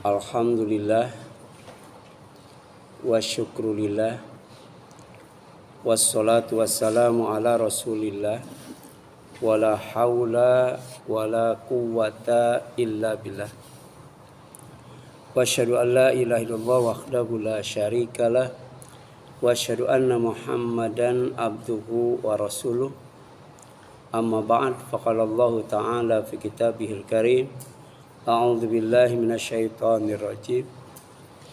Alhamdulillah wa syukrulillah wassalatu wassalamu ala rasulillah wala haula wala quwwata illa billah wa asyhadu an la ilaha illallah wahdahu la syarikalah wa asyhadu anna muhammadan abduhu wa rasuluh amma ba'd faqala Allah ta'ala fi kitabihil karim a'udzu billahi minasyaitonir rajim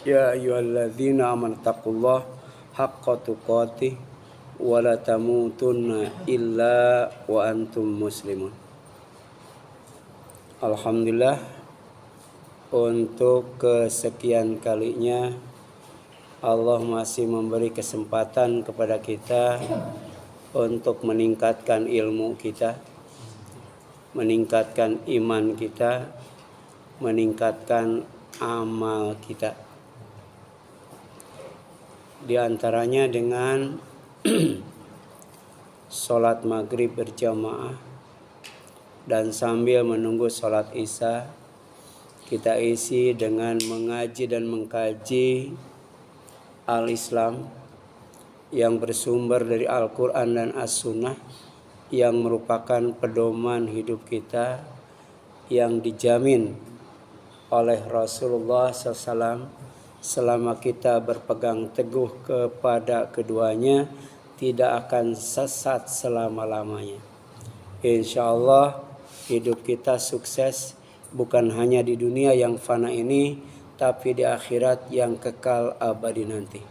ya ayyuhalladzina amanu taqullaha haqqa tuqatih wa la tamutunna illa wa antum muslimun. Alhamdulillah, untuk kesekian kalinya Allah masih memberi kesempatan kepada kita untuk meningkatkan ilmu kita, meningkatkan iman kita, meningkatkan amal kita. Di antaranya dengan sholat maghrib berjamaah, dan sambil menunggu sholat isya kita isi dengan mengaji dan mengkaji al-Islam yang bersumber dari Al-Quran dan As-Sunnah, yang merupakan pedoman hidup kita yang dijamin oleh Rasulullah SAW. Selama kita berpegang teguh kepada keduanya, tidak akan sesat selama-lamanya. Insya Allah hidup kita sukses, bukan hanya di dunia yang fana ini, tapi di akhirat yang kekal abadi nanti.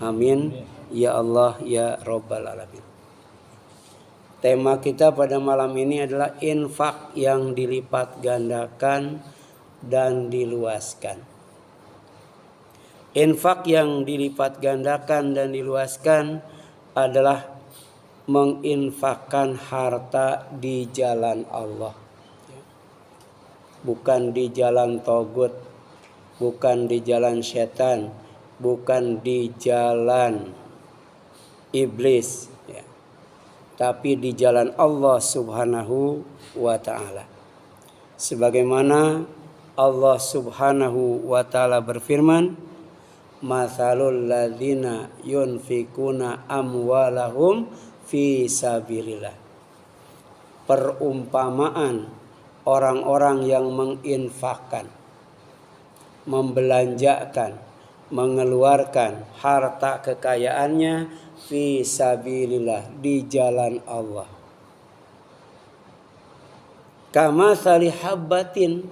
Amin. Ya Allah, ya Rabbal Alamin. Tema kita pada malam ini adalah infak yang dilipat gandakan dan diluaskan. Infak yang dilipat gandakan dan diluaskan adalah menginfakkan harta di jalan Allah. Bukan di jalan togut, bukan di jalan setan, bukan di jalan iblis, ya, tapi di jalan Allah Subhanahu wa ta'ala. Sebagaimana Allah Subhanahu wa ta'ala berfirman, mathalul ladzina yunfikuna amwalahum fi sabilillah. Perumpamaan orang-orang yang menginfakkan, membelanjakan, mengeluarkan harta kekayaannya fi sabilillah, di jalan Allah. Kama salihabbatin,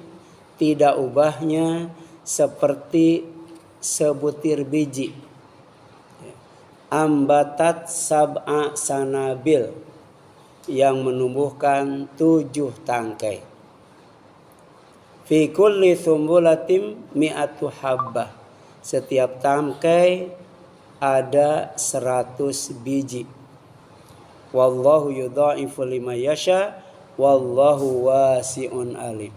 tidak ubahnya seperti sebutir biji, ambatat sab'a sanabil, yang menumbuhkan 7 tangkai. Fi kulli sumbulatim mi'atu habbah, setiap tangkai ada 100 biji. Wallahu yudha'ifu liman yasha wallahu wasi'un alim.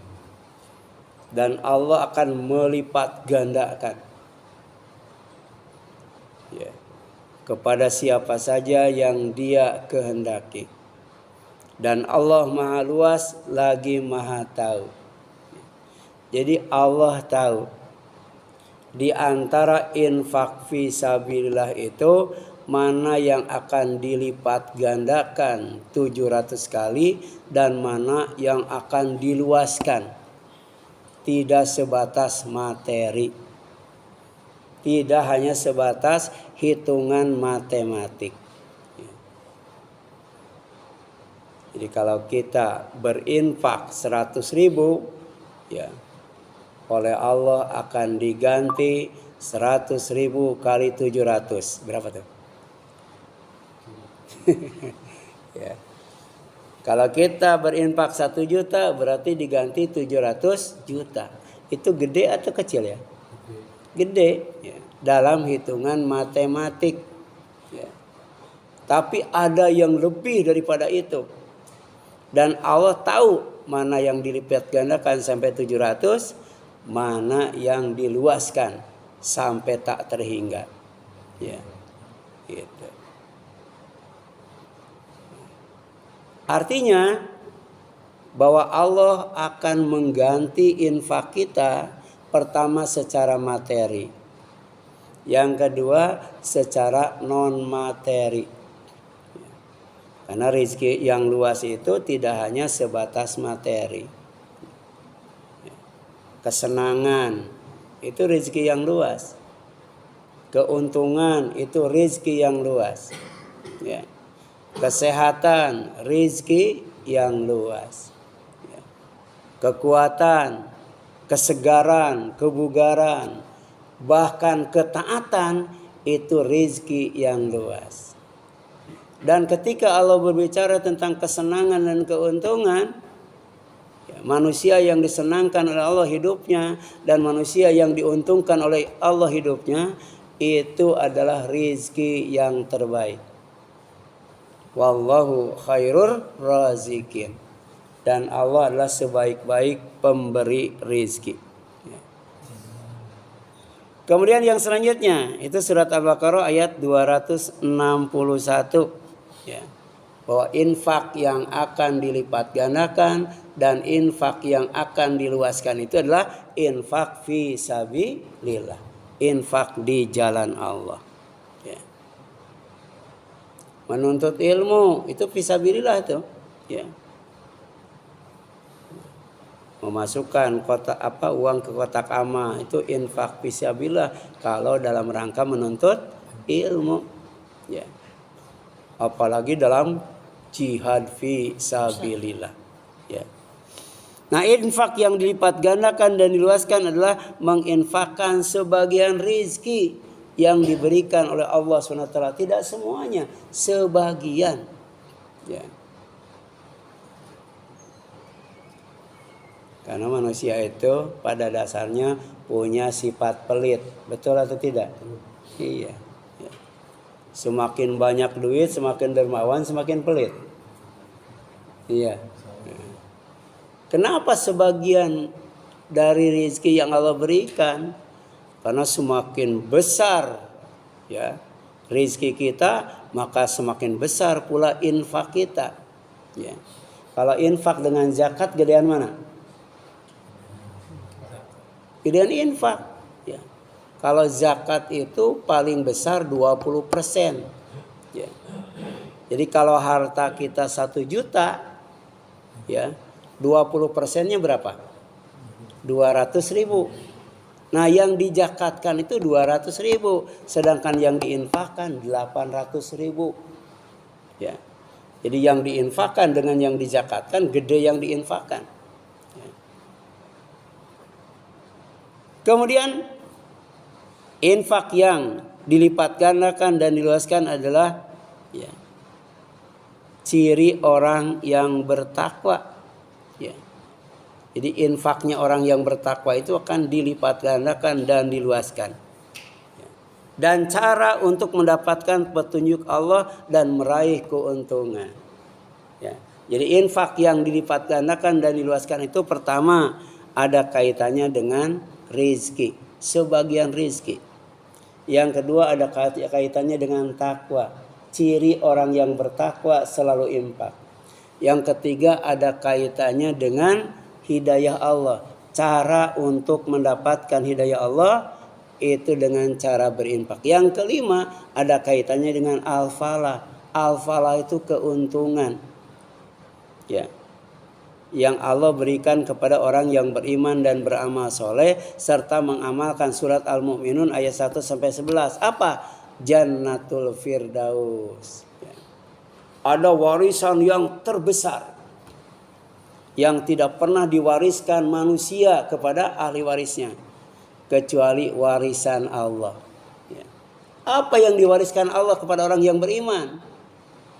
Dan Allah akan melipat gandakan, ya, kepada siapa saja yang Dia kehendaki. Dan Allah Maha Luas lagi Maha Tahu. Jadi Allah tahu di antara infak fi sabilillah itu mana yang akan dilipat gandakan 700 kali dan mana yang akan diluaskan. Tidak sebatas materi, tidak hanya sebatas hitungan matematik. Jadi kalau kita berinfak 100.000, ya, oleh Allah akan diganti 100.000 kali 700. Berapa tuh? Ya. Kalau kita berinfak 1 juta, berarti diganti 700 juta. Itu gede atau kecil ya? Gede, ya, dalam hitungan matematik, ya. Tapi ada yang lebih daripada itu. Dan Allah tahu mana yang dilipat gandakan sampai 700, mana yang diluaskan sampai tak terhingga, ya, gitu. Artinya bahwa Allah akan mengganti infak kita, pertama secara materi, yang kedua secara non materi. Karena rezeki yang luas itu tidak hanya sebatas materi. Kesenangan itu rezeki yang luas. Keuntungan itu rezeki yang luas. Ya. Kesehatan rezeki yang luas. Ya. Kekuatan, kesegaran, kebugaran, bahkan ketaatan itu rezeki yang luas. Dan ketika Allah berbicara tentang kesenangan dan keuntungan, ya, manusia yang disenangkan oleh Allah hidupnya dan manusia yang diuntungkan oleh Allah hidupnya, itu adalah rizki yang terbaik. Wallahu khairur razikin. Dan Allah adalah sebaik-baik pemberi rizki. Ya. Kemudian yang selanjutnya itu surat Al-Baqarah ayat 261. Ya, bahwa infak yang akan dilipat gandakan dan infak yang akan diluaskan itu adalah infak fi sabilillah, infak di jalan Allah. Ya. Menuntut ilmu itu fi sabilillah itu. Ya. Memasukkan uang ke kotak amal itu infak fi sabilillah kalau dalam rangka menuntut ilmu. Ya. Apalagi dalam jihad fi sabilillah. Ya. Nah, infak yang dilipat gandakan dan diluaskan adalah menginfakkan sebagian rizki yang diberikan oleh Allah SWT. Tidak semuanya, sebagian. Ya. Karena manusia itu pada dasarnya punya sifat pelit. Betul atau tidak? Iya. Semakin banyak duit, semakin dermawan, semakin pelit. Iya. Kenapa sebagian dari rezeki yang Allah berikan? Karena semakin besar ya rezeki kita, maka semakin besar pula infak kita. Ya. Kalau infak dengan zakat gedean mana? Gedean infak. Ya. Kalau zakat itu paling besar 20%. Ya. Jadi kalau harta kita 1 juta, ya 20%-nya berapa? 200.000. Nah yang dizakatkan itu 200.000, sedangkan yang diinfakkan 800.000. Ya. Jadi yang diinfakkan dengan yang dizakatkan gede yang diinfakkan. Ya. Kemudian infak yang dilipat gandakan dan diluaskan adalah ya, ciri orang yang bertakwa. Ya. Jadi infaknya orang yang bertakwa itu akan dilipat gandakan dan diluaskan. Ya. Dan cara untuk mendapatkan petunjuk Allah dan meraih keuntungan. Ya. Jadi infak yang dilipat gandakan dan diluaskan itu pertama ada kaitannya dengan rizki, sebagian rizki. Yang kedua ada kaitannya dengan takwa. Ciri orang yang bertakwa selalu infak. Yang ketiga ada kaitannya dengan hidayah Allah. Cara untuk mendapatkan hidayah Allah itu dengan cara berinfak. Yang kelima ada kaitannya dengan al-falah. Al-falah itu keuntungan. Ya. Yang Allah berikan kepada orang yang beriman dan beramal soleh serta mengamalkan surat Al-Mu'minun ayat 1-11. Apa? Jannatul Firdaus. Ada warisan yang terbesar yang tidak pernah diwariskan manusia kepada ahli warisnya kecuali warisan Allah. Apa yang diwariskan Allah kepada orang yang beriman?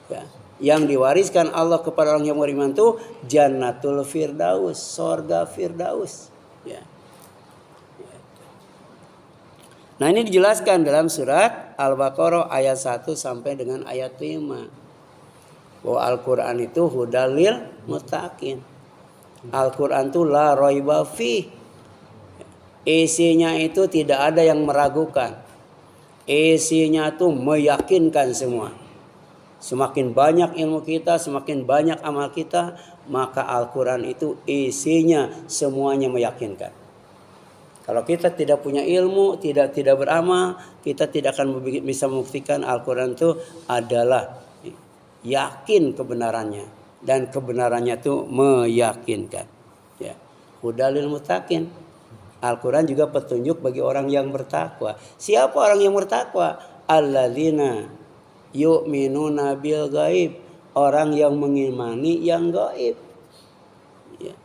Ya. Yang diwariskan Allah kepada orang yang beriman itu Jannatul Firdaus, surga Firdaus. Ya. Nah ini dijelaskan dalam surat Al-Baqarah ayat 1 sampai dengan ayat 5. Bahwa Al-Quran itu hudalil muttaqin. Al-Quran itu la raiba fi. Isinya itu tidak ada yang meragukan. Isinya itu meyakinkan semua. Semakin banyak ilmu kita, semakin banyak amal kita, maka Al-Quran itu isinya semuanya meyakinkan. Kalau kita tidak punya ilmu, tidak beramal, kita tidak akan bisa membuktikan Al-Quran itu adalah yakin kebenarannya, dan kebenarannya itu meyakinkan. Ya. Hudalil muttaqin. Al-Quran juga petunjuk bagi orang yang bertakwa. Siapa orang yang bertakwa? Alladzina yu'minuna bil gaib. Orang yang mengimani yang gaib. Ya.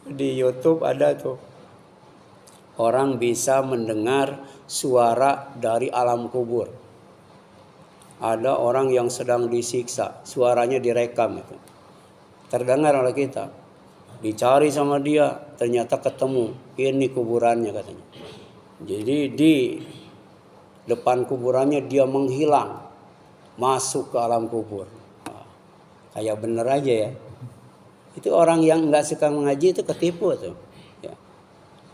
Di YouTube ada tuh. Orang bisa mendengar suara dari alam kubur. Ada orang yang sedang disiksa, suaranya direkam itu. Terdengar oleh kita. Dicari sama dia, ternyata ketemu. Ini kuburannya katanya. Jadi di depan kuburannya dia menghilang, masuk ke alam kubur. Kayak bener aja ya. Itu orang yang nggak suka mengaji itu ketipu tuh. Ya.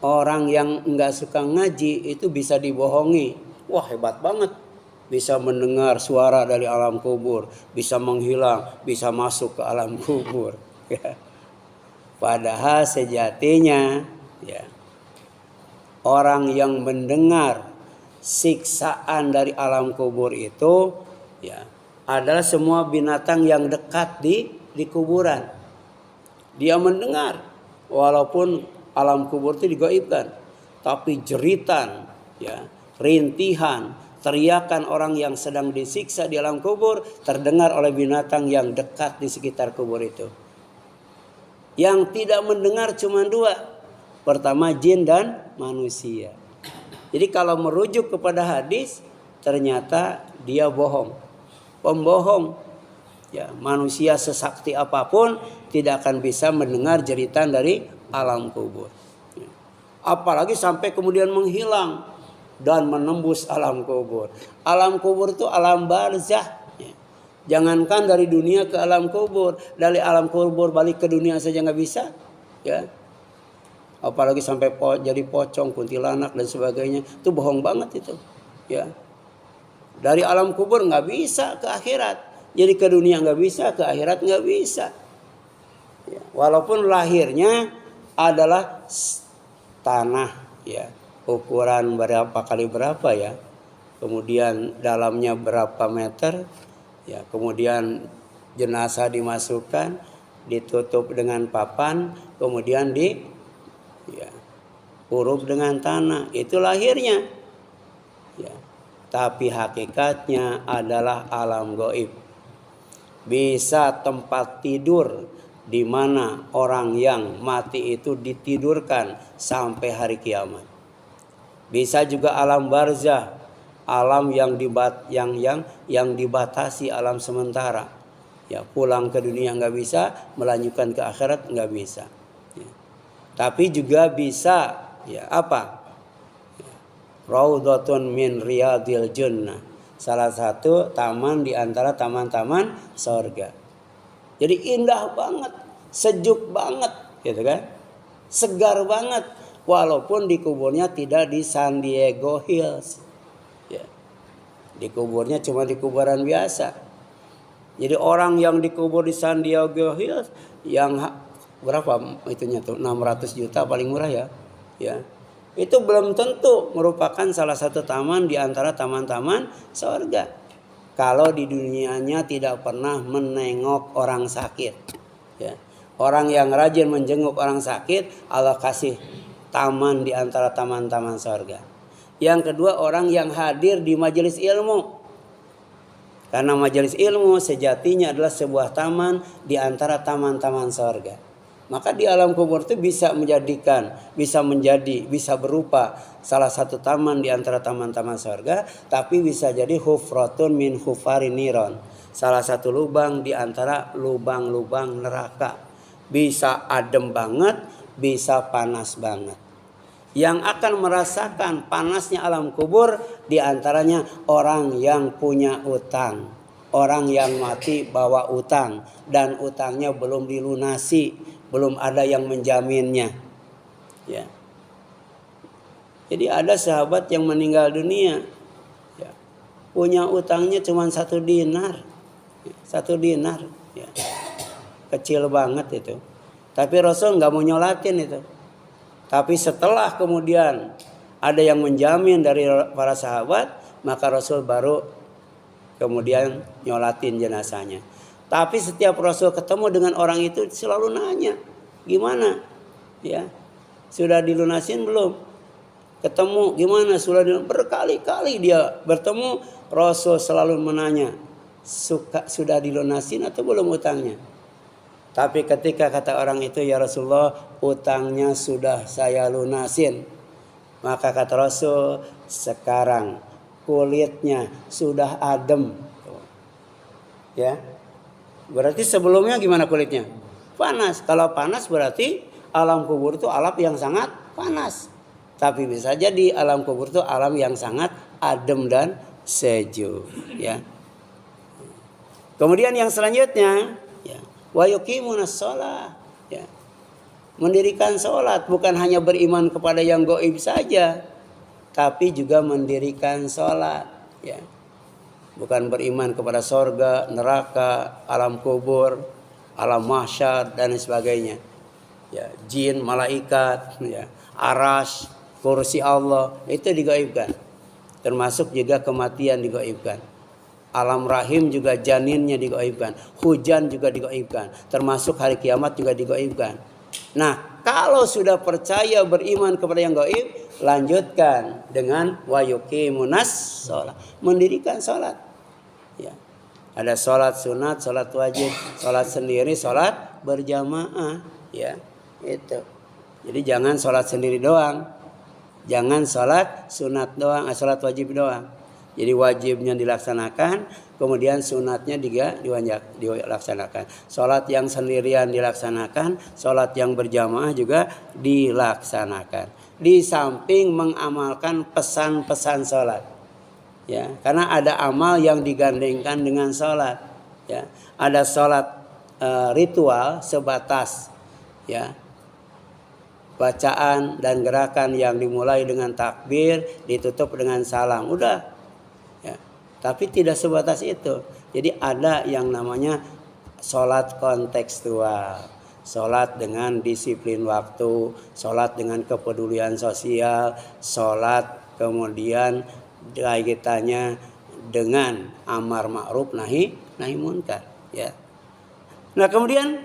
Orang yang nggak suka ngaji itu bisa dibohongi. Wah, hebat banget. Bisa mendengar suara dari alam kubur, bisa menghilang, bisa masuk ke alam kubur. Ya. Padahal sejatinya ya, orang yang mendengar siksaan dari alam kubur itu ya, adalah semua binatang yang dekat di kuburan. Dia mendengar walaupun alam kubur itu digaibkan, tapi jeritan ya, rintihan, teriakan orang yang sedang disiksa di alam kubur terdengar oleh binatang yang dekat di sekitar kubur itu. Yang tidak mendengar cuma dua. Pertama jin dan manusia. Jadi kalau merujuk kepada hadis, ternyata dia bohong. Pembohong. Ya, manusia sesakti apapun tidak akan bisa mendengar jeritan dari alam kubur. Ya. Apalagi sampai kemudian menghilang dan menembus alam kubur. Alam kubur itu alam barzah. Jangankan dari dunia ke alam kubur, dari alam kubur balik ke dunia saja nggak bisa, ya. Apalagi sampai jadi pocong, kuntilanak dan sebagainya, itu bohong banget itu, ya. Dari alam kubur nggak bisa ke akhirat, jadi ke dunia nggak bisa, ke akhirat nggak bisa. Ya. Walaupun lahirnya adalah tanah, ya, ukuran berapa kali berapa ya, kemudian dalamnya berapa meter. Ya, kemudian jenazah dimasukkan, ditutup dengan papan, kemudian uruk dengan tanah. Itu lahirnya. Ya. Tapi hakikatnya adalah alam gaib. Bisa tempat tidur di mana orang yang mati itu ditidurkan sampai hari kiamat. Bisa juga alam barzah. Alam yang dibatasi alam sementara. Ya, pulang ke dunia nggak bisa, melanjutkan ke akhirat nggak bisa. Ya. Tapi juga bisa, ya apa? Ya. Raudhatun min riyadil jannah. Salah satu taman di antara taman-taman surga. Jadi indah banget, sejuk banget, gitu kan? Segar banget, walaupun di kuburnya tidak di San Diego Hills. Ya. Di kuburnya cuma di kuburan biasa. Jadi orang yang dikubur di San Diego Hills yang berapa itunya tuh 600 juta paling murah ya. Ya. Itu belum tentu merupakan salah satu taman di antara taman-taman surga. Kalau di dunianya tidak pernah menengok orang sakit. Ya. Orang yang rajin menjenguk orang sakit, Allah kasih taman di antara taman-taman surga. Yang kedua, orang yang hadir di majelis ilmu. Karena majelis ilmu sejatinya adalah sebuah taman di antara taman-taman surga. Maka di alam kubur itu bisa berupa salah satu taman di antara taman-taman surga, tapi bisa jadi hufratun min hufarin niron. Salah satu lubang di antara lubang-lubang neraka. Bisa adem banget, bisa panas banget. Yang akan merasakan panasnya alam kubur diantaranya orang yang punya utang. Orang yang mati bawa utang dan utangnya belum dilunasi, belum ada yang menjaminnya. Ya. Jadi ada sahabat yang meninggal dunia. Ya. punya utangnya cuma 1 dinar. 1 dinar. Ya. Kecil banget itu. Tapi Rasul nggak mau nyolatin itu. Tapi setelah kemudian ada yang menjamin dari para sahabat, maka Rasul baru kemudian nyolatin jenazahnya. Tapi setiap Rasul ketemu dengan orang itu selalu nanya, gimana? Ya, sudah dilunasin belum? Ketemu gimana? Berkali-kali dia bertemu, Rasul selalu menanya, sudah dilunasin atau belum utangnya? Tapi ketika kata orang itu, ya Rasulullah, utangnya sudah saya lunasin. Maka kata Rasul, sekarang kulitnya sudah adem. Ya. Berarti sebelumnya gimana kulitnya? Panas. Kalau panas berarti alam kubur itu alam yang sangat panas. Tapi bisa jadi alam kubur itu alam yang sangat adem dan sejuk. Ya. Kemudian yang selanjutnya, ya, wa yuqimunas shalah, ya. Mendirikan sholat, bukan hanya beriman kepada yang gaib saja, tapi juga mendirikan sholat, ya. Bukan beriman kepada sorga, neraka, alam kubur, alam mahsyar dan sebagainya, ya, jin, malaikat, ya, arasy, kursi Allah, itu digaibkan. Termasuk juga kematian digaibkan. Alam rahim juga janinnya digaibkan. Hujan juga digaibkan. Termasuk hari kiamat juga digaibkan. Nah, kalau sudah percaya beriman kepada yang gaib, lanjutkan dengan wa yuqimunas shalah, mendirikan salat. Ya. Ada salat sunat, salat wajib, salat sendiri, salat berjamaah, ya. Itu. Jadi jangan salat sendiri doang. Jangan salat sunat doang, salat wajib doang. Jadi wajibnya dilaksanakan, kemudian sunatnya juga dilaksanakan. Sholat yang sendirian dilaksanakan, sholat yang berjamaah juga dilaksanakan. Di samping mengamalkan pesan-pesan sholat, ya, karena ada amal yang digandengkan dengan sholat, ya. Ada sholat ritual sebatas, ya, bacaan dan gerakan yang dimulai dengan takbir, ditutup dengan salam, udah. Tapi tidak sebatas itu. Jadi ada yang namanya sholat kontekstual. Sholat dengan disiplin waktu. Sholat dengan kepedulian sosial. Sholat kemudian kaitannya dengan amar ma'ruf nahi munkar. Ya. Nah kemudian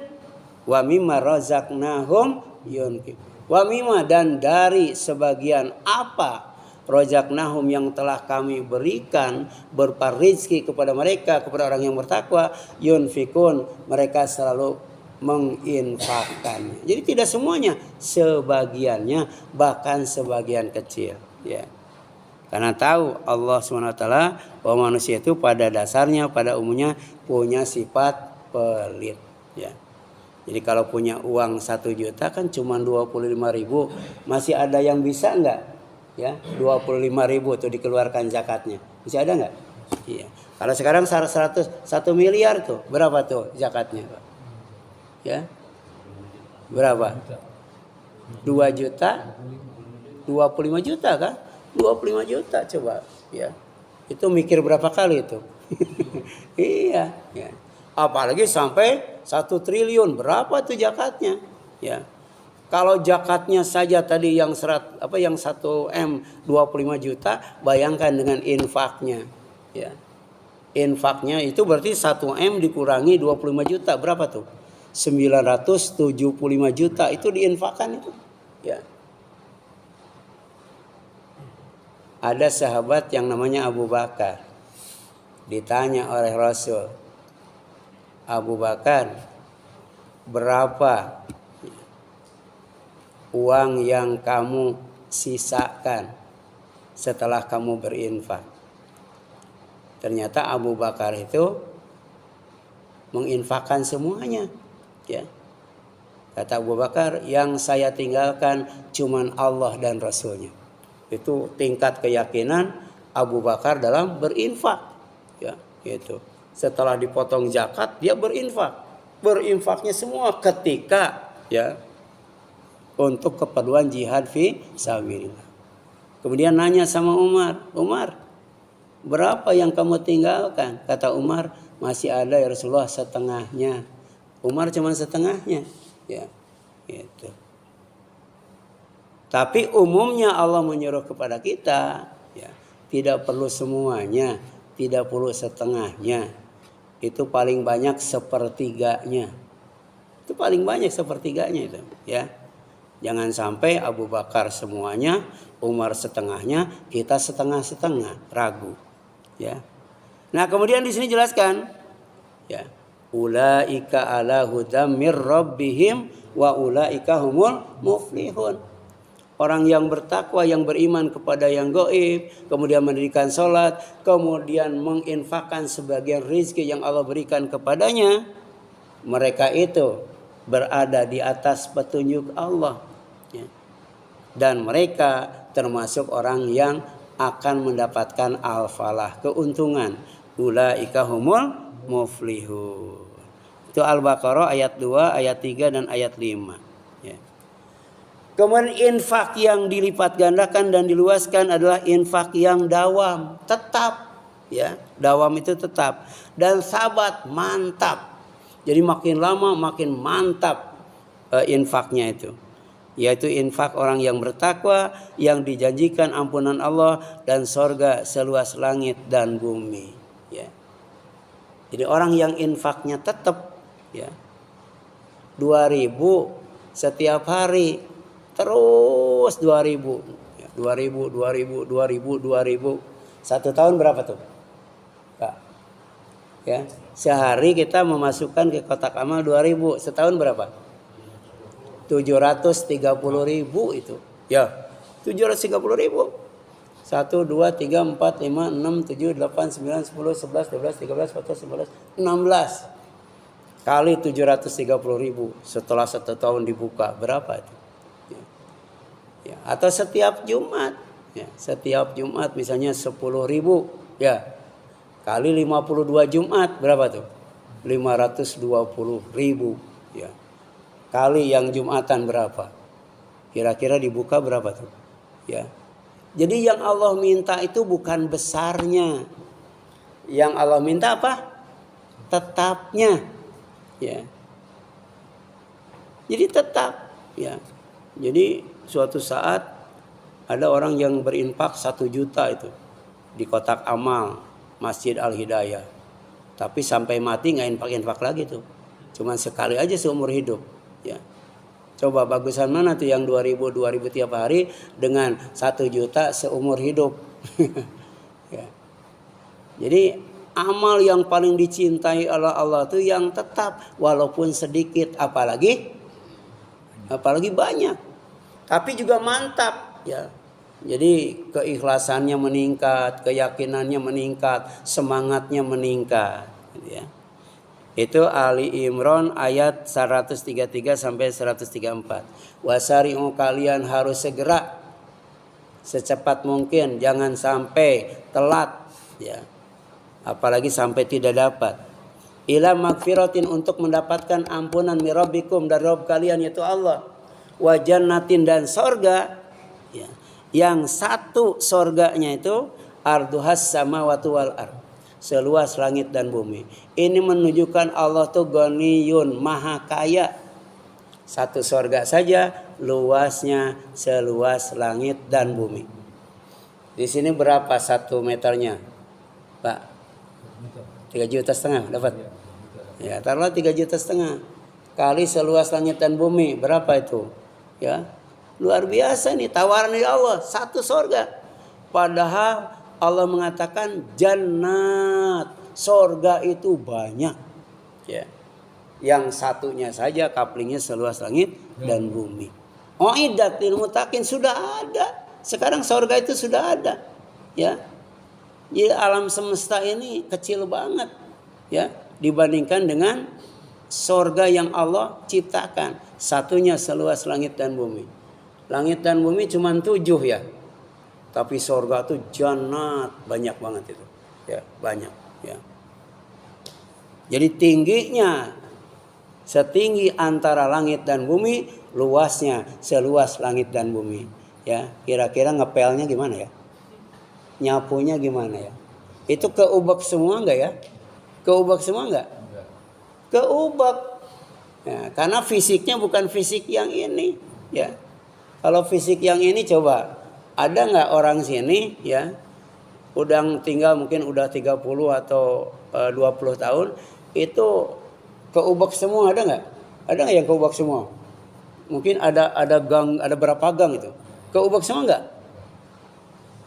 wa mimma razaqnahum yunfiq. Wa mimma, dan dari sebagian apa razaqnahum yang telah kami berikan berupa rezeki kepada mereka, kepada orang yang bertakwa, yunfikun, mereka selalu menginfakkan. Jadi tidak semuanya, sebagiannya, bahkan sebagian kecil, ya. Karena tahu Allah SWT bahwa manusia itu pada dasarnya, pada umumnya punya sifat pelit, ya. Jadi kalau punya uang 1 juta kan cuma 25.000, masih ada yang bisa enggak? Ya, 25.000 tuh dikeluarkan zakatnya. Bisa ada nggak? Iya. Kalau sekarang 1 miliar tuh, berapa tuh zakatnya? Ya, berapa? 2 juta, 25 juta kan? 25 juta coba, ya. Itu mikir berapa kali itu? Iya. Ya. Apalagi sampai 1 triliun, berapa tuh zakatnya? Ya. Kalau zakatnya saja tadi yang 1 M 25 juta, bayangkan dengan infaknya, ya. Infaknya itu berarti 1 M dikurangi 25 juta, berapa tuh? 975 juta itu diinfakkan itu, ya. Ada sahabat yang namanya Abu Bakar. Ditanya oleh Rasul, Abu Bakar, berapa uang yang kamu sisakan setelah kamu berinfak? Ternyata Abu Bakar itu menginfakkan semuanya, ya. Kata Abu Bakar, yang saya tinggalkan cuman Allah dan Rasulnya. Itu tingkat keyakinan Abu Bakar dalam berinfak, ya, itu. Setelah dipotong zakat dia berinfak. Berinfaknya semua ketika, ya, untuk keperluan jihad fi sabilillah. Kemudian nanya sama Umar, berapa yang kamu tinggalkan? Kata Umar, masih ada ya Rasulullah, setengahnya. Umar cuma setengahnya, ya, gitu. Tapi umumnya Allah menyuruh kepada kita, ya, tidak perlu semuanya, tidak perlu setengahnya. Itu paling banyak sepertiganya. Itu paling banyak sepertiganya itu, ya. Jangan sampai Abu Bakar semuanya, Umar setengahnya, kita setengah-setengah, ragu, ya. Nah, kemudian di sini jelaskan, ya, ulaika ala hudam mir rabbihim wa ulaika humul muflihun. Orang yang bertakwa, yang beriman kepada yang gaib, kemudian mendirikan sholat, kemudian menginfakkan sebagian rizki yang Allah berikan kepadanya, mereka itu berada di atas petunjuk Allah, ya. Dan mereka termasuk orang yang akan mendapatkan al-falah, keuntungan. Ulaika humul muflihun. Itu Al-Baqarah ayat 2, ayat 3 dan ayat 5, ya. Kemudian infak yang dilipat gandakan dan diluaskan adalah infak yang dawam, tetap, ya. Dawam itu tetap dan sabat, mantap. Jadi makin lama makin mantap infaknya itu. Yaitu infak orang yang bertakwa, yang dijanjikan ampunan Allah dan sorga seluas langit dan bumi, ya. Jadi orang yang infaknya tetap, ya, 2.000 setiap hari, terus 2.000, ya, 2.000, 2.000, 2.000, 2.000. 1 tahun berapa tuh, Kak? Ya, sehari kita memasukkan ke kotak amal 2.000, setahun berapa? 730.000 itu, ya, 730.000. 1, 2, 3, 4, 5, 6, 7, 8, 9, 10, 11, 12, 13, 14, 15, 16 kali 730.000 setelah 1 tahun dibuka, berapa itu? Ya, atau setiap Jumat, ya, setiap Jumat misalnya 10.000, ya, kali 52 Jumat berapa tuh? 520.000, ya. Kali yang Jumatan berapa? Kira-kira dibuka berapa tuh? Ya. Jadi yang Allah minta itu bukan besarnya. Yang Allah minta apa? Tetapnya, ya. Jadi tetap, ya. Jadi suatu saat ada orang yang berinfak 1 juta itu di kotak amal Masjid Al-Hidayah. Tapi sampai mati nggak infak-infak lagi tuh. Cuman sekali aja seumur hidup, ya. Coba bagusan mana tuh yang 2.000 tiap hari dengan 1 juta seumur hidup. Ya. Jadi amal yang paling dicintai oleh Allah itu yang tetap walaupun sedikit, apalagi banyak. Tapi juga mantap, ya. Jadi keikhlasannya meningkat, keyakinannya meningkat, semangatnya meningkat, ya. Itu Ali Imran ayat 133 sampai 134. Wasari'u, kalian harus segera secepat mungkin, jangan sampai telat, ya. Apalagi sampai tidak dapat. Ila magfiratin, untuk mendapatkan ampunan mirabbikum, dari Rabb kalian yaitu Allah. Wa jannatin, dan sorga, ya. Yang satu sorganya itu arduhas samawati wal ard, seluas langit dan bumi. Ini menunjukkan Allah tuh ghaniyun, maha kaya. Satu sorga saja luasnya seluas langit dan bumi. Di sini berapa 1 meternya, Pak? 3,5 juta dapat? Ya, taruhlah 3,5 juta kali seluas langit dan bumi, berapa itu? Ya, luar biasa nih tawaran dari Allah, satu sorga. Padahal Allah mengatakan jannat, sorga itu banyak, ya. Yang satunya saja kaplingnya seluas langit dan bumi. Uiddat lil muttaqin, sudah ada. Sekarang sorga itu sudah ada, ya. Jadi alam semesta ini kecil banget, ya, dibandingkan dengan sorga yang Allah ciptakan. Satunya seluas langit dan bumi. Langit dan bumi cuma 7, ya. Tapi sorga itu jannat, banyak banget itu, ya, banyak, ya. Jadi tingginya setinggi antara langit dan bumi, luasnya seluas langit dan bumi, ya. Kira-kira ngepelnya gimana, ya? Nyapunya gimana, ya? Itu keubek semua enggak ya? Keubek semua enggak? Keubek. Ya, karena fisiknya bukan fisik yang ini, ya. Kalau fisik yang ini coba, ada nggak orang sini ya, udah tinggal mungkin udah 30 atau 20 tahun, itu keubek semua, ada nggak? Ada nggak yang keubek semua? Mungkin ada gang, ada berapa gang itu? Keubek semua nggak?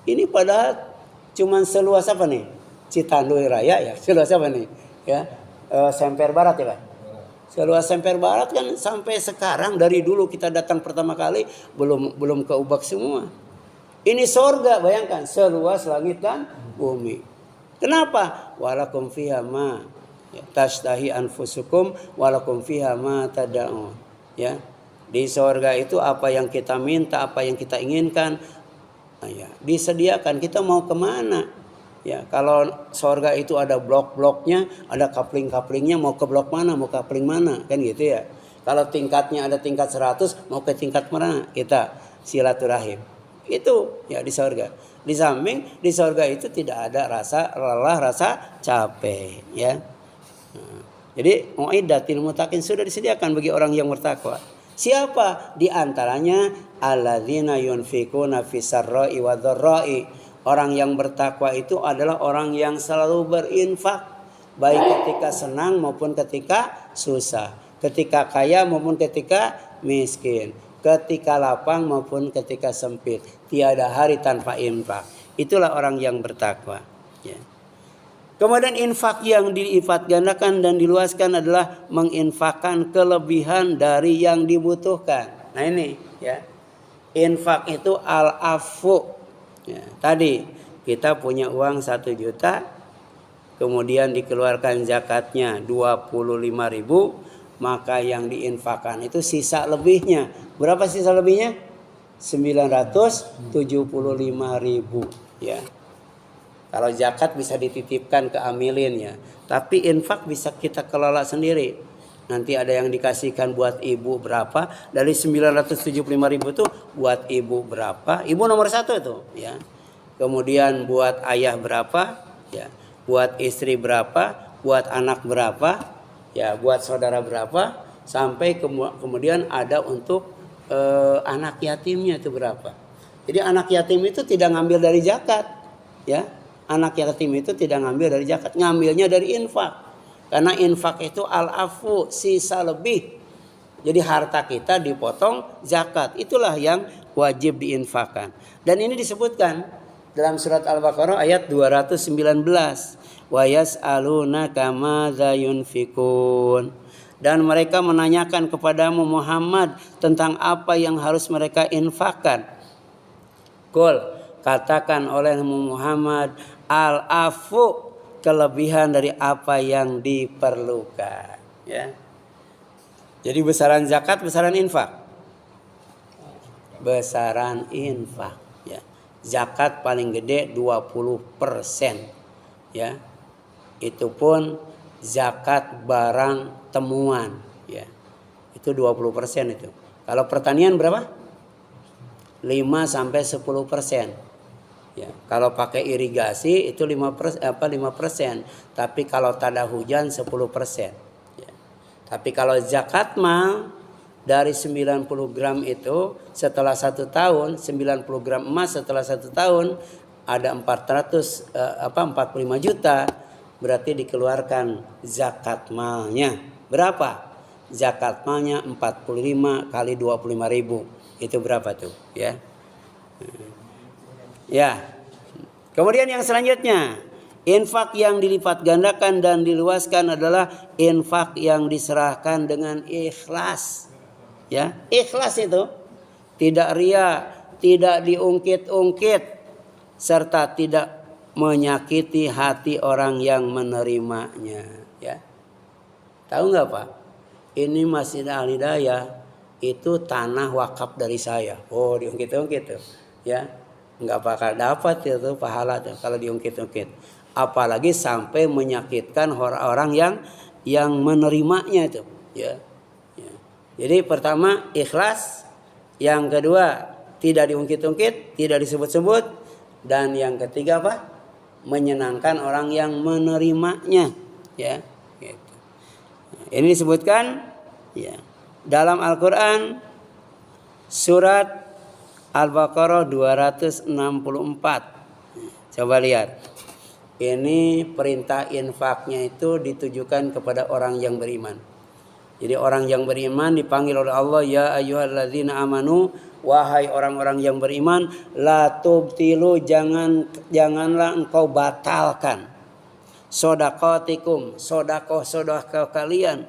Ini padahal cuman seluas apa nih? Citanduy Raya ya, seluas apa nih? Ya, Semper Barat ya Pak? Seluas Semper Barat kan sampai sekarang, dari dulu kita datang pertama kali belum keubak semua. Ini sorga, bayangkan seluas langit dan bumi. Kenapa? Walakum fiha ma tashtahi anfusukum walakum fiha ma tad'un. Ya. Di sorga itu apa yang kita minta, apa yang kita inginkan, ya, disediakan. Kita mau kemana? Ya, kalau sorga itu ada blok-bloknya, ada kapling-kaplingnya, mau ke blok mana, mau kapling mana, kan gitu ya. Kalau tingkatnya ada tingkat 100, mau ke tingkat mana? Kita silaturahim. Itu ya di sorga. Di samping di sorga itu tidak ada rasa lelah, rasa capek, ya. Nah, jadi mu'iddatil muttaqin, sudah disediakan bagi orang yang bertakwa. Siapa? Di antaranya alladzina yunfikuna fis-sarra'i wadh-dharra'i. Orang yang bertakwa itu adalah orang yang selalu berinfak, baik ketika senang maupun ketika susah, ketika kaya maupun ketika miskin, ketika lapang maupun ketika sempit. Tiada hari tanpa infak. Itulah orang yang bertakwa. Ya. Kemudian infak yang dilipat gandakan dan diluaskan adalah menginfakkan kelebihan dari yang dibutuhkan. Nah ini ya, infak itu al-afu. Ya, tadi kita punya uang 1 juta, kemudian dikeluarkan zakatnya 25.000, maka yang diinfakkan itu sisa lebihnya. Berapa sisa lebihnya? 975.000, ya. Kalau zakat bisa dititipkan ke amilinnya, tapi infak bisa kita kelola sendiri. Nanti ada yang dikasihkan buat ibu berapa, dari 975.000 itu buat ibu berapa, ibu nomor 1 itu, ya. Kemudian buat ayah berapa, ya. Buat istri berapa, buat anak berapa, ya, buat saudara berapa, sampai kemudian ada untuk anak yatimnya itu berapa. Jadi anak yatim itu tidak ngambil dari zakat, ya. Anak yatim itu tidak ngambil dari zakat, ngambilnya dari infak. Karena infak itu al-afu, sisa lebih. Jadi harta kita dipotong zakat. Itulah yang wajib diinfakkan. Dan ini disebutkan dalam surat Al-Baqarah ayat 219. Wa yas'alunaka madza yunfikun. Dan mereka menanyakan kepadamu Muhammad tentang apa yang harus mereka infakkan. Qul, katakan olehmu Muhammad, al-afu, kelebihan dari apa yang diperlukan, ya. Jadi besaran zakat, besaran infak. Besaran infak, ya. Zakat paling gede 20%, ya. Itu pun zakat barang temuan, ya. Itu 20% itu. Kalau pertanian berapa? 5-10%. Ya, kalau pakai irigasi itu 5%, tapi kalau tak ada hujan 10%. Ya. Tapi kalau zakat mal dari 90 gram itu setelah 1 tahun, 90 gram emas setelah 1 tahun ada 45 juta, berarti dikeluarkan zakat malnya. Berapa? Zakat malnya 45 kali 25.000. Itu berapa tuh, ya? Ya. Kemudian yang selanjutnya, infak yang dilipat gandakan dan diluaskan adalah infak yang diserahkan dengan ikhlas. Ya, ikhlas itu tidak ria, tidak diungkit-ungkit, serta tidak menyakiti hati orang yang menerimanya, ya. Tahu nggak Pak? Ini Masjid Al-Hidayah itu tanah wakaf dari saya. Oh, diungkit-ungkit tuh, ya. Nggak bakal dapat itu pahala tuh kalau diungkit-ungkit. Apalagi sampai menyakitkan orang-orang yang menerimanya itu, ya. Ya. Jadi pertama ikhlas, yang kedua tidak diungkit-ungkit, tidak disebut-sebut, dan yang ketiga apa? menyenangkan orang yang menerimanya, ya. Gitu. Ini disebutkan ya dalam Al-Qur'an surat Al-Baqarah 264. Coba lihat. Ini perintah infaknya itu ditujukan kepada orang yang beriman. Jadi orang yang beriman dipanggil oleh Allah, ya ayyuhalladzina amanu, wahai orang-orang yang beriman, la tubtilu, janganlah engkau batalkan shadaqatikum, sedekah kalian,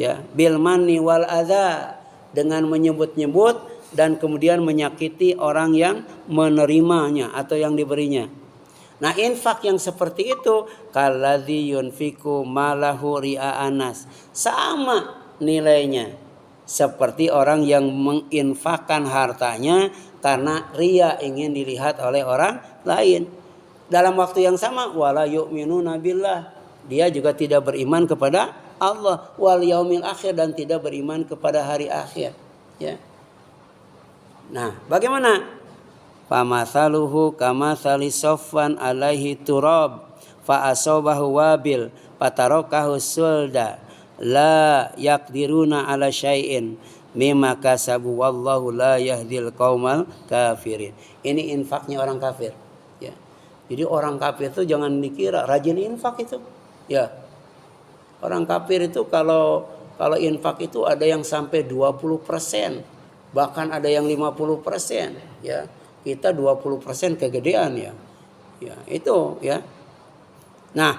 ya, bil manni wal adza, dengan menyebut-nyebut dan kemudian menyakiti orang yang menerimanya atau yang diberinya. Nah, infak yang seperti itu kalladzi yunfiku malahu ria'anas, sama nilainya seperti orang yang menginfakkan hartanya karena ria, ingin dilihat oleh orang lain. Dalam waktu yang sama wala yu'minuna billah, dia juga tidak beriman kepada Allah, wal yaumil akhir, dan tidak beriman kepada hari akhir, ya. Nah, bagaimana? Famathaluhu kamathali sofwan alaihi turab fa asabahu wabil fatarakahu sulda la yaqdiruna ala syai'in mimma kasabu wallahu la yahdil qaumal kafirin. Ini infaknya orang kafir, ya. Jadi orang kafir itu jangan dikira rajin infak itu, ya. Orang kafir itu kalau infak itu ada yang sampai 20%, bahkan ada yang 50%, ya. Kita 20% kegedean, ya. Ya, itu, ya. Nah,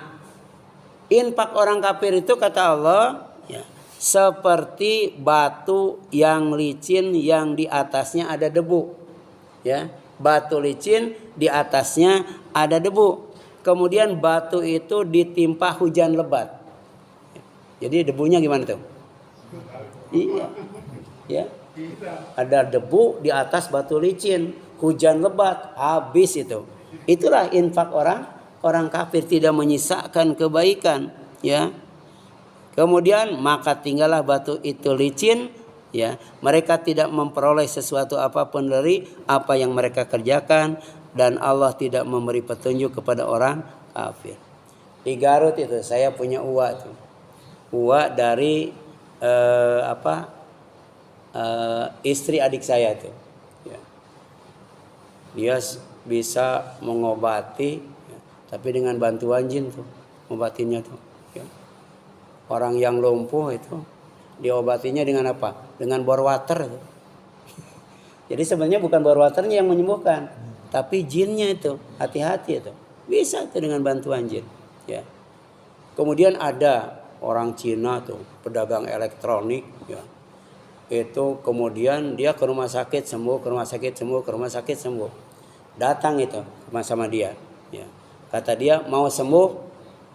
infak orang kafir itu kata Allah, ya, seperti batu yang licin yang di atasnya ada debu, ya. Batu licin di atasnya ada debu. Kemudian batu itu ditimpa hujan lebat. Jadi debunya gimana tuh? Iya. Ya. Ada debu di atas batu licin, hujan lebat, habis itu. Itulah infak orang kafir, tidak menyisakan kebaikan, ya. Kemudian maka tinggallah batu itu licin, ya. Mereka tidak memperoleh sesuatu apapun dari apa yang mereka kerjakan, dan Allah tidak memberi petunjuk kepada orang kafir. Di Garut itu saya punya uwa tuh. Uwa dari istri adik saya tuh, ya. Dia bisa mengobati, ya, tapi dengan bantuan jin tuh, ngobatinnya tuh, ya. Orang yang lumpuh itu diobatinya dengan apa? Dengan bor water tuh. Jadi sebenarnya bukan bor waternya yang menyembuhkan, tapi jinnya itu. Hati-hati itu. Bisa itu dengan bantuan jin, ya. Kemudian ada orang Cina tuh, pedagang elektronik, ya. Itu kemudian dia ke rumah sakit sembuh, ke rumah sakit sembuh, ke rumah sakit sembuh. Datang itu sama dia, ya. Kata dia mau sembuh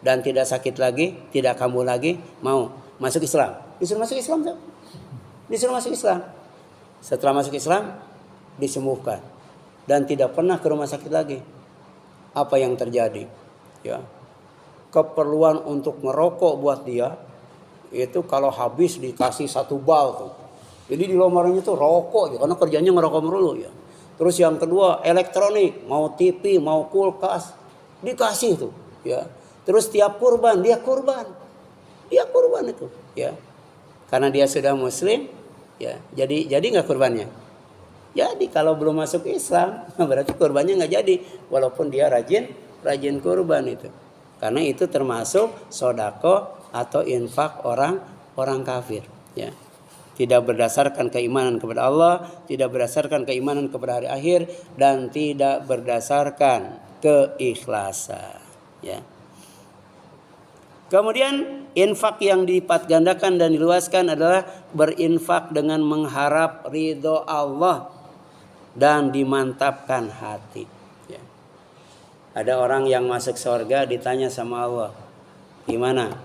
dan tidak sakit lagi, tidak kambuh lagi, mau masuk Islam. Disuruh masuk Islam tuh. Disuruh masuk Islam. Setelah masuk Islam disembuhkan dan tidak pernah ke rumah sakit lagi. Apa yang terjadi? Ya. Keperluan untuk ngerokok buat dia itu kalau habis dikasih 1 bal tuh. Jadi di lemarinya tuh rokok, ya, karena kerjanya ngerokok melulu, ya. Terus yang kedua elektronik, mau TV, mau kulkas, dikasih tuh, ya. Terus tiap kurban dia kurban itu, ya. Karena dia sudah muslim, ya. Jadi nggak kurbannya? Jadi kalau belum masuk Islam berarti kurbannya nggak jadi, walaupun dia rajin kurban itu. Karena itu termasuk sodako atau infak orang kafir, ya. Tidak berdasarkan keimanan kepada Allah, tidak berdasarkan keimanan kepada hari akhir, dan tidak berdasarkan keikhlasan, ya. Kemudian infak yang dilipat gandakan dan diluaskan adalah berinfak dengan mengharap ridho Allah dan dimantapkan hati, ya. Ada orang yang masuk surga ditanya sama Allah, gimana?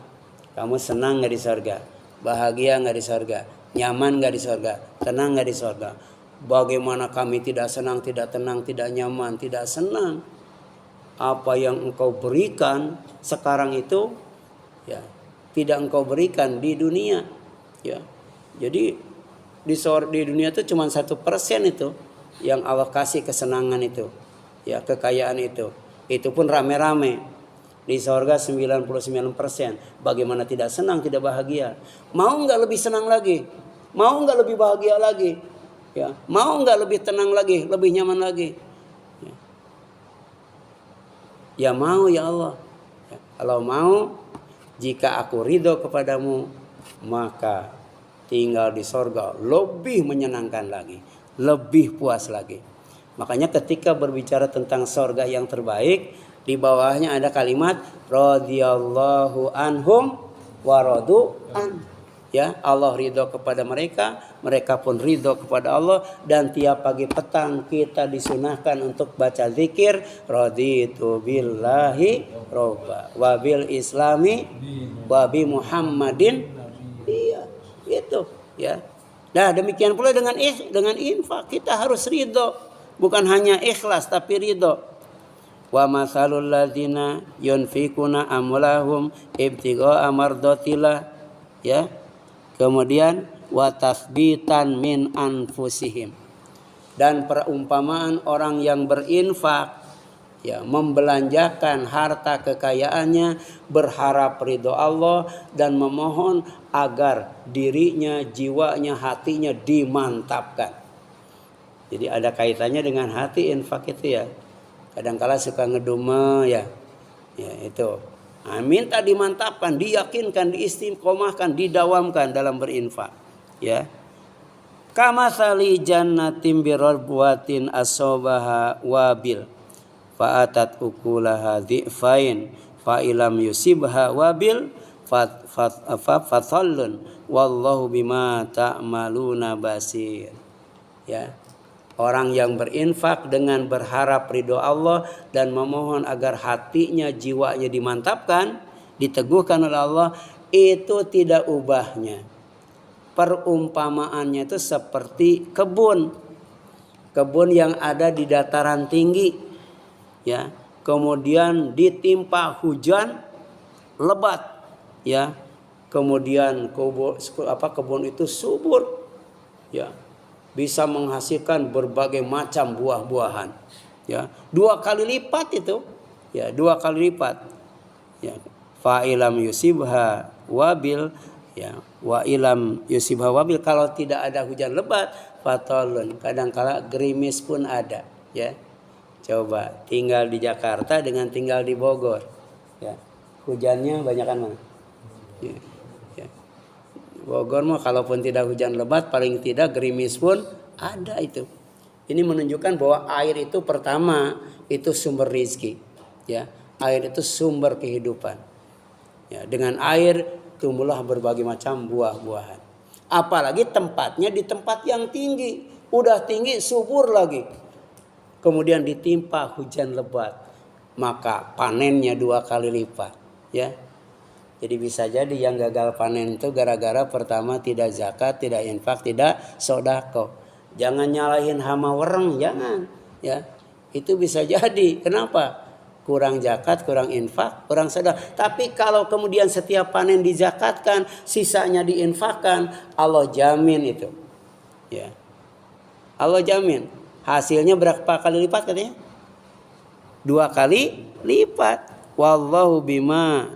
Kamu senang gak di surga? Bahagia gak di surga? Nyaman gak di surga? Tenang gak di surga? Bagaimana kami tidak senang, tidak tenang, tidak nyaman, tidak senang? Apa yang engkau berikan sekarang itu, ya, tidak engkau berikan di dunia, ya. Jadi di dunia itu cuma 1% itu yang Allah kasih kesenangan itu, ya, kekayaan itu. Itu pun rame-rame. Di sorga 99%. Bagaimana tidak senang, tidak bahagia? Mau nggak lebih senang lagi? Mau nggak lebih bahagia lagi? Ya, mau nggak lebih tenang lagi, lebih nyaman lagi? Ya mau ya Allah. Ya, kalau mau, jika aku ridho kepadamu, maka tinggal di sorga lebih menyenangkan lagi, lebih puas lagi. Makanya ketika berbicara tentang sorga yang terbaik, di bawahnya ada kalimat radhiyallahu anhum wa radu an. Ya, Allah ridho kepada mereka, mereka pun ridho kepada Allah, dan tiap pagi petang kita disunahkan untuk baca zikir raditu billahi robba wa bil islami wa bi Muhammadin. Iya, itu ya. Nah, demikian pula dengan infak, kita harus ridho, bukan hanya ikhlas tapi ridho. Wa masalul ladzina yunfikuna amwalahum ibtigha'a mardatillah, ya. Kemudian wa tasbitan min anfusihim, dan perumpamaan orang yang berinfak, ya, membelanjakan harta kekayaannya berharap ridho Allah dan memohon agar dirinya, jiwanya, hatinya dimantapkan. Jadi ada kaitannya dengan hati infak itu ya. Kadang-kala suka ngedumel ya. Ya itu. Nah, minta dimantapkan, diyakinkan, diistiqomahkan, didawamkan dalam berinfak. Ya. Kamasali jannatin birarbuatin asobaha wabil fa'atat ukulaha dhi'fain fa'ilam yusibha wabil fathallun wallahu bima ta'maluna basir. Ya. Orang yang berinfak dengan berharap ridho Allah dan memohon agar hatinya, jiwanya dimantapkan, diteguhkan oleh Allah, itu tidak ubahnya. Perumpamaannya itu seperti kebun yang ada di dataran tinggi, ya. Kemudian ditimpa hujan lebat, ya. Kemudian kebun itu subur, ya. Bisa menghasilkan berbagai macam buah-buahan, ya, 2 kali lipat itu, ya, 2 kali lipat, ya. Fa ilam yusibha wabil, ya, wa ilam yusibha wabil, kalau tidak ada hujan lebat fatalun, kadangkala gerimis pun ada, ya. Coba tinggal di Jakarta dengan tinggal di Bogor, ya, hujannya banyakan mana? Ya. Bogor mah kalaupun tidak hujan lebat paling tidak gerimis pun ada itu. Ini menunjukkan bahwa air itu pertama itu sumber rizki, ya. Air itu sumber kehidupan. Ya, dengan air tumbuhlah berbagai macam buah-buahan. Apalagi tempatnya di tempat yang tinggi, udah tinggi subur lagi. Kemudian ditimpa hujan lebat, maka panennya 2 kali lipat, ya. Jadi bisa jadi yang gagal panen itu gara-gara pertama tidak zakat, tidak infak, tidak sodako. Jangan nyalahin hama wereng, jangan. Ya, itu bisa jadi. Kenapa? Kurang zakat, kurang infak, kurang sodako. Tapi kalau kemudian setiap panen dizakatkan, sisanya diinfakkan, Allah jamin itu. Ya, Allah jamin. Hasilnya berapa kali lipat katanya? 2 kali lipat. Wallahu bima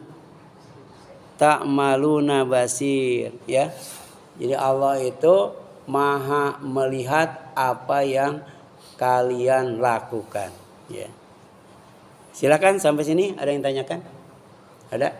ta'maluna basir, ya. Jadi Allah itu maha melihat apa yang kalian lakukan, ya. Silakan sampai sini, ada yang tanyakan? Ada?